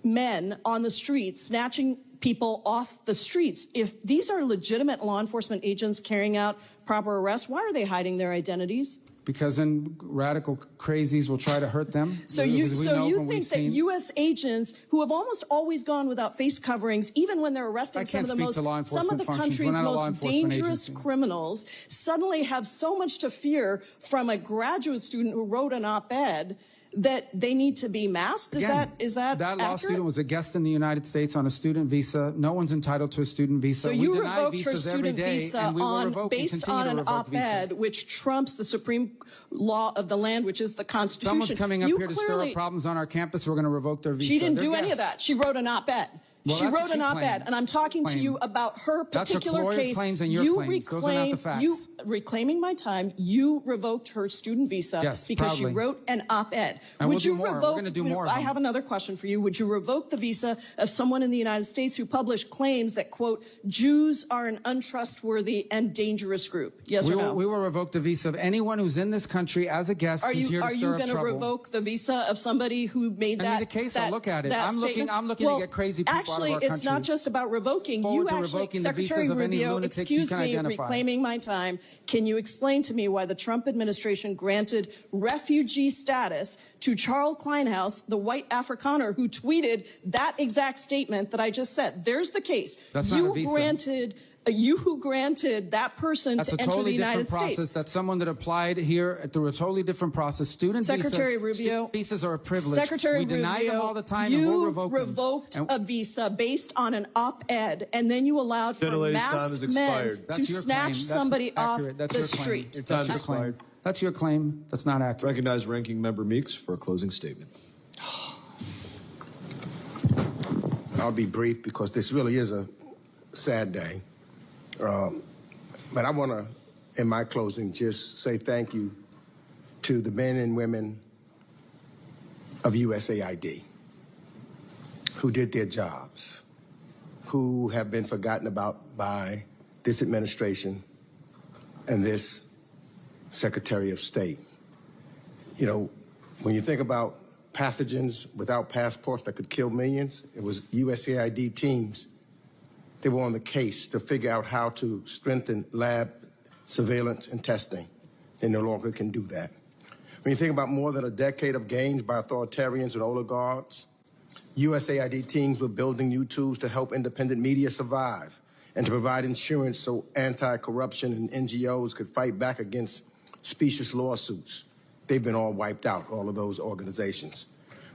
S14: men on the streets, snatching people off the streets. If these are legitimate law enforcement agents carrying out proper arrests, why are they hiding their identities?
S2: Because then radical crazies will try to hurt them.
S14: So you think that U.S. agents who have almost always gone without face coverings, even when they're arresting some of the country's most dangerous criminals, suddenly have so much to fear from a graduate student who wrote an op-ed that they need to be masked? Is that
S2: law
S14: accurate?
S2: student was a guest in the United States on a student visa. No one's entitled to a student visa.
S14: So you revoked her student visa based on an op-ed which trumps the supreme law of the land, which is the Constitution.
S2: Someone's coming up here to stir up problems on our campus. We're going to revoke their visa.
S14: She didn't do any of that. She wrote an op-ed.
S2: Well,
S14: she wrote an op-ed, and I'm talking to you about her particular case.
S2: Claims and your claims. Those are not the facts.
S14: Reclaiming my time, you revoked her student visa because she wrote an op-ed.
S2: Would you revoke? We're going to do more.
S14: I have another question for you. Would you revoke the visa of someone in the United States who published claims that, quote, Jews are an untrustworthy and dangerous group? Yes or no?
S2: We will revoke the visa of anyone who's in this country as a guest who's here to stir up trouble.
S14: Are you going to revoke the visa of somebody who made that?
S2: I mean, the case, I'll look at it. I'm looking to get crazy people out of our country.
S14: It's not just about revoking. You actually, Secretary Rubio, excuse me, reclaiming my time. Can you explain to me why the Trump administration granted refugee status to Charles Kleinhaus, the white Afrikaner who tweeted that exact statement that I just said? There's the case.
S2: That's not a visa.
S14: You who granted that person to enter the United States.
S2: That's someone that applied here through a totally different process.
S14: Secretary Rubio,
S2: visas are a privilege.
S14: Secretary
S2: we deny
S14: Rubio,
S2: them all the time,
S14: you
S2: and we'll revoke
S14: revoked a visa based on an op-ed, and then you allowed for masked men to snatch somebody off the street.
S3: Your time is expired.
S2: That's your claim. That's not accurate.
S3: Recognize Ranking Member Meeks for a closing statement.
S10: I'll be brief because this really is a sad day. But I want to, in my closing, just say thank you to the men and women of USAID who did their jobs, who have been forgotten about by
S15: this administration and this Secretary of State. You know, when you think about pathogens without passports that could kill millions, it was USAID teams. They were on the case to figure out how to strengthen lab surveillance and testing. They no longer can do that. When you think about more than a decade of gains by authoritarians and oligarchs, USAID teams were building new tools to help independent media survive and to provide insurance so anti-corruption and NGOs could fight back against specious lawsuits. They've been all wiped out, all of those organizations.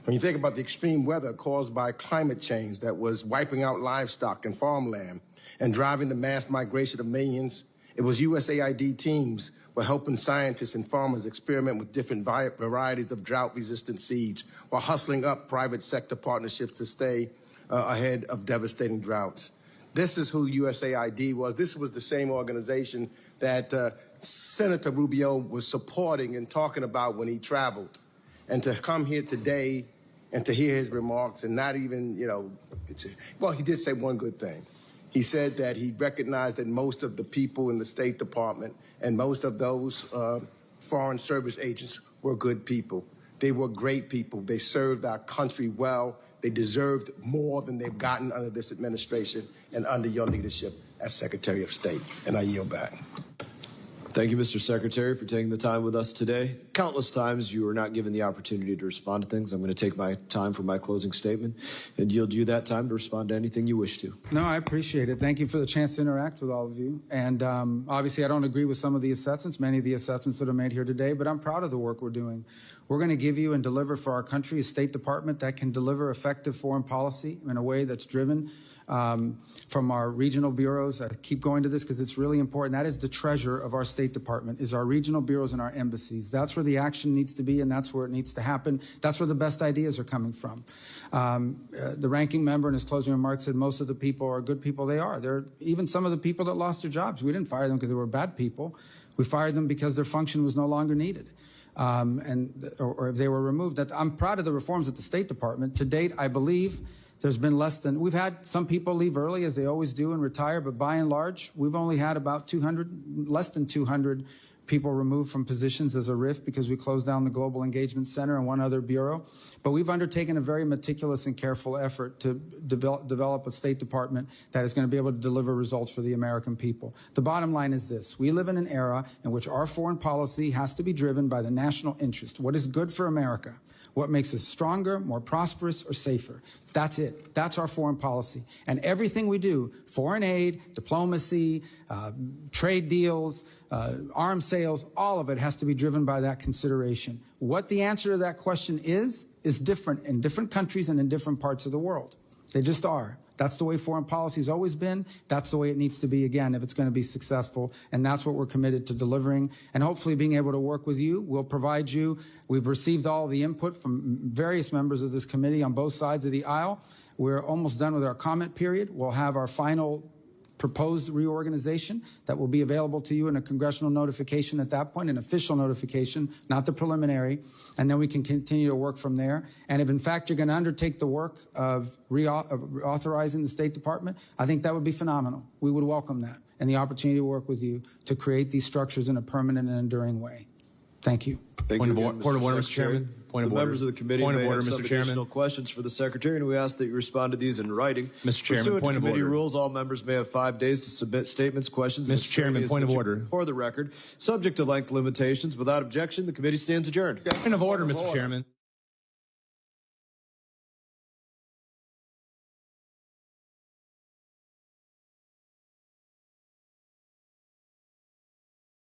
S15: When you think about the extreme weather caused by climate change that was wiping out livestock and farmland and driving the mass migration of millions, it was USAID teams were helping scientists and farmers experiment with different varieties of drought-resistant seeds while hustling up private sector partnerships to stay ahead of devastating droughts. This is who USAID was. This was the same organization that Senator Rubio was supporting and talking about when he traveled. And to come here today and to hear his remarks and not even, you know, well, he did say one good thing. He said that he recognized that most of the people in the State Department and most of those foreign service agents were good people. They were great people. They served our country well. They deserved more than they've gotten under this administration and under your leadership as Secretary of State. And I yield back.
S3: Thank you, Mr. Secretary, for taking the time with us today. Countless times you were not given the opportunity to respond to things. I'm going to take my time for my closing statement and yield you that time to respond to anything you wish to.
S2: No, I appreciate it. Thank you for the chance to interact with all of you. And obviously, I don't agree with some of the assessments, many of the assessments that are made here today, but I'm proud of the work we're doing. We're going to give you and deliver for our country a State Department that can deliver effective foreign policy in a way that's driven from our regional bureaus. I keep going to this because it's really important. That is the treasure of our State Department, is our regional bureaus and our embassies. That's where the action needs to be, and that's where it needs to happen. That's where the best ideas are coming from. The ranking member in his closing remarks said most of the people are good people. They are. They're even some of the people that lost their jobs. We didn't fire them because they were bad people. We fired them because their function was no longer needed. Or if they were removed. I'm proud of the reforms at the State Department. To date, I believe there's been we've had some people leave early, as they always do, and retire, but by and large, we've only had about less than 200 people removed from positions as a RIF because we closed down the Global Engagement Center and one other bureau. But we've undertaken a very meticulous and careful effort to develop a State Department that is going to be able to deliver results for the American people. The bottom line is this. We live in an era in which our foreign policy has to be driven by the national interest. What is good for America? What makes us stronger, more prosperous, or safer? That's it. That's our foreign policy. And everything we do, foreign aid, diplomacy, trade deals, arms sales, all of it has to be driven by that consideration. What the answer to that question is different in different countries and in different parts of the world. They just are. That's the way foreign policy has always been. That's the way it needs to be again if it's going to be successful. And that's what we're committed to delivering. And hopefully being able to work with you. We'll provide you. We've received all the input from various members of this committee on both sides of the aisle. We're almost done with our comment period. We'll have our final proposed reorganization that will be available to you in a congressional notification at that point, an official notification, not the preliminary, and then we can continue to work from there. And if in fact you're going to undertake the work of reauthorizing the State Department, I think that would be phenomenal. We would welcome that and the opportunity to work with you to create these structures in a permanent and enduring way. Thank you.
S3: Thank you again,
S16: Point of order, Mr. Chairman.
S3: Point of order. Members of the committee may have some additional questions for the Secretary, and we ask that you respond to these in writing.
S16: Mr. Chairman, point of order.
S3: Committee rules, all members may have 5 days to submit statements, questions,
S16: Mr. Chairman, point of order.
S3: For the record, subject to length limitations. Without objection, the committee stands adjourned.
S16: Point of order, Mr. Chairman.